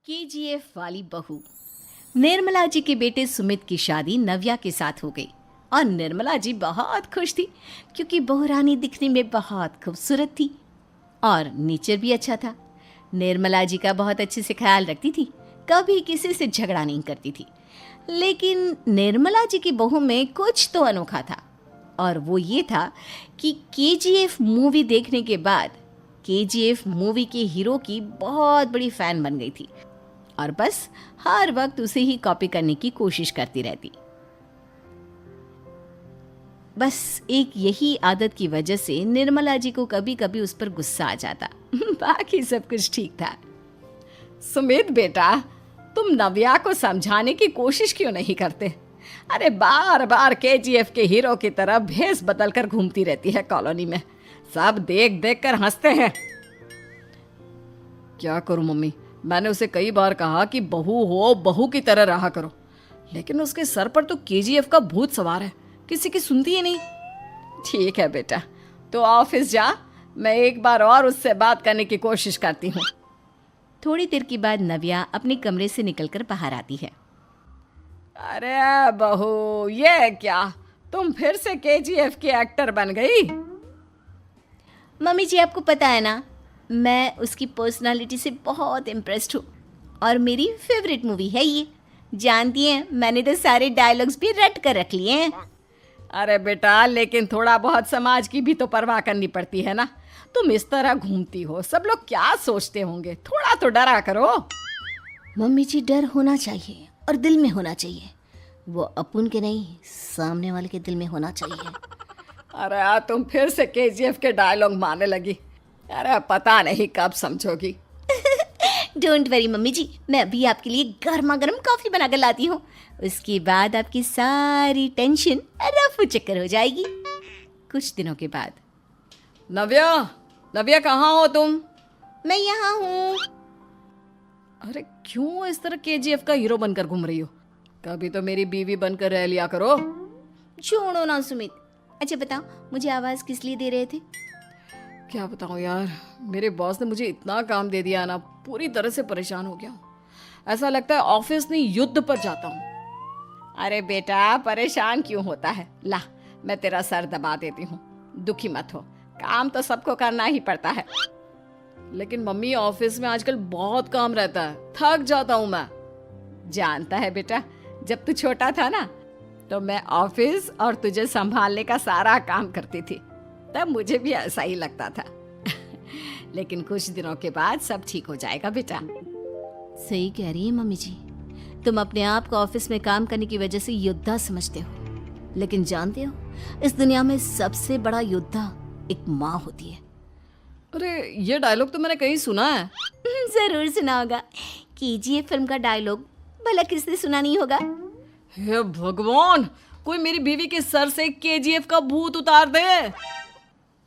KGF वाली बहू। निर्मला जी के बेटे सुमित की शादी नव्या के साथ हो गई और निर्मला जी बहुत खुश थी क्योंकि बहू रानी दिखने में बहुत खूबसूरत थी और नेचर भी अच्छा था। निर्मला जी का बहुत अच्छे से ख्याल रखती थी, कभी किसी से झगड़ा नहीं करती थी। लेकिन निर्मला जी की बहू में कुछ तो अनोखा था और वो ये था कि केजीएफ मूवी देखने के बाद केजीएफ मूवी के हीरो की बहुत बड़ी फ़ैन बन गई थी और बस हर वक्त उसे ही कॉपी करने की कोशिश करती रहती। बस एक यही आदत की वजह से निर्मला जी को कभी कभी उस पर गुस्सा आ जाता। बाकी सब कुछ ठीक था। सुमित बेटा, तुम नव्या को समझाने की कोशिश क्यों नहीं करते? अरे बार बार केजीएफ के हीरो की तरह भेस बदल कर घूमती रहती है कॉलोनी में। सब देख देख कर हंसते हैं। क्या करूं मम्मी, मैंने उसे कई बार कहा कि बहू हो, बहू की तरह रहा करो, लेकिन उसके सर पर तो केजीएफ का भूत सवार है, किसी की सुनती ही नहीं। ठीक है बेटा, तो ऑफिस जा, मैं एक बार और उससे बात करने की कोशिश करती हूँ। थोड़ी देर के बाद नव्या अपने कमरे से निकलकर बाहर आती है। अरे बहू, ये क्या, तुम फिर से केजीएफ की एक्टर बन गई? मम्मी जी, आपको पता है ना, मैं उसकी पर्सनालिटी से बहुत इम्प्रेस्ड हूँ और मेरी फेवरेट मूवी है ये। जानती हैं, मैंने तो सारे डायलॉग्स भी रट कर रख लिए हैं। अरे बेटा, लेकिन थोड़ा बहुत समाज की भी तो परवाह करनी पड़ती है ना। तुम इस तरह घूमती हो, सब लोग क्या सोचते होंगे, थोड़ा तो डरा करो। मम्मी जी, डर होना चाहिए और दिल में होना चाहिए। वो अपुन के नहीं, सामने वाले के दिल में होना चाहिए। अरे तुम फिर से केजीएफ के डायलॉग मारने लगी। अरे पता नहीं कब समझोगी। डोंट वरी मम्मी जी, मैं अभी आपके लिए गर्मा गर्म कॉफ़ी बना कर लाती हूँ। उसके बाद आपकी सारी टेंशन रफू चक्कर हो जाएगी। कुछ दिनों के बाद। नव्या, नव्या कहाँ हो तुम? मैं यहाँ हूँ। अरे क्यों इस तरह केजीएफ का हीरो बनकर घूम रही हो? कभी तो मेरी बीवी बनकर रह लिया करो। छोड़ो ना सुमित। अच्छा बताओ, मुझे आवाज़ किस लिए दे रहे थे? क्या बताऊँ यार, मेरे बॉस ने मुझे इतना काम दे दिया ना, पूरी तरह से परेशान हो गया हूँ। ऐसा लगता है ऑफिस नहीं, युद्ध पर जाता हूँ। अरे बेटा, परेशान क्यों होता है? ला, मैं तेरा सर दबा देती हूँ, दुखी मत हो। काम तो सबको करना ही पड़ता है। लेकिन मम्मी, ऑफिस में आजकल बहुत काम रहता है, थक जाता हूँ मैं। जानता है बेटा, जब तू छोटा था ना, तो मैं ऑफिस और तुझे संभालने का सारा काम करती थी, तब मुझे भी ऐसा ही लगता था। लेकिन कुछ दिनों के बाद सब ठीक हो जाएगा बेटा। सही कह रही है मम्मी जी, तुम अपने आप को ऑफिस में काम करने की वजह से योद्धा समझते हो, लेकिन जानते हो, इस दुनिया में सबसे बड़ा योद्धा एक माँ होती है। अरे ये डायलॉग तो मैंने कहीं सुना है। जरूर सुना होगा। केजीएफ फिल्म का डायलॉग भला किसने सुना नहीं होगा? हे भगवान, कोई मेरी बीवी के सर से केजीएफ का भूत उतार दे।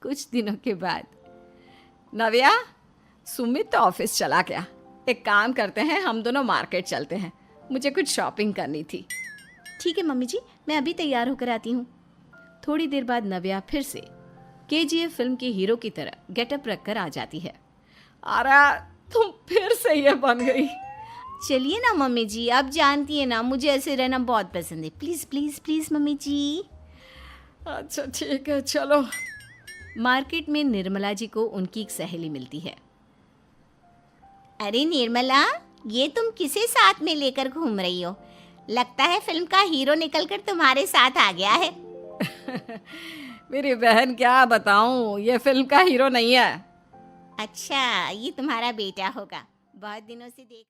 कुछ दिनों के बाद। नव्या, सुमित तो ऑफिस चला गया। एक काम करते हैं, हम दोनों मार्केट चलते हैं, मुझे कुछ शॉपिंग करनी थी। ठीक है मम्मी जी, मैं अभी तैयार होकर आती हूँ। थोड़ी देर बाद नव्या फिर से केजीएफ फिल्म के हीरो की तरह गेटअप रखकर आ जाती है। अरे तुम फिर से ये बन गई। चलिए ना मम्मी जी, आप जानती है ना, मुझे ऐसे रहना बहुत पसंद है। प्लीज़ प्लीज़ प्लीज़ मम्मी जी। अच्छा ठीक है, चलो। मार्केट में निर्मला जी को उनकी एक सहेली मिलती है। अरे निर्मला, ये तुम किसे साथ में लेकर घूम रही हो? लगता है फिल्म का हीरो निकलकर तुम्हारे साथ आ गया है। मेरी बहन, क्या बताऊं, ये फिल्म का हीरो नहीं है। अच्छा, ये तुम्हारा बेटा होगा। बहुत दिनों से देख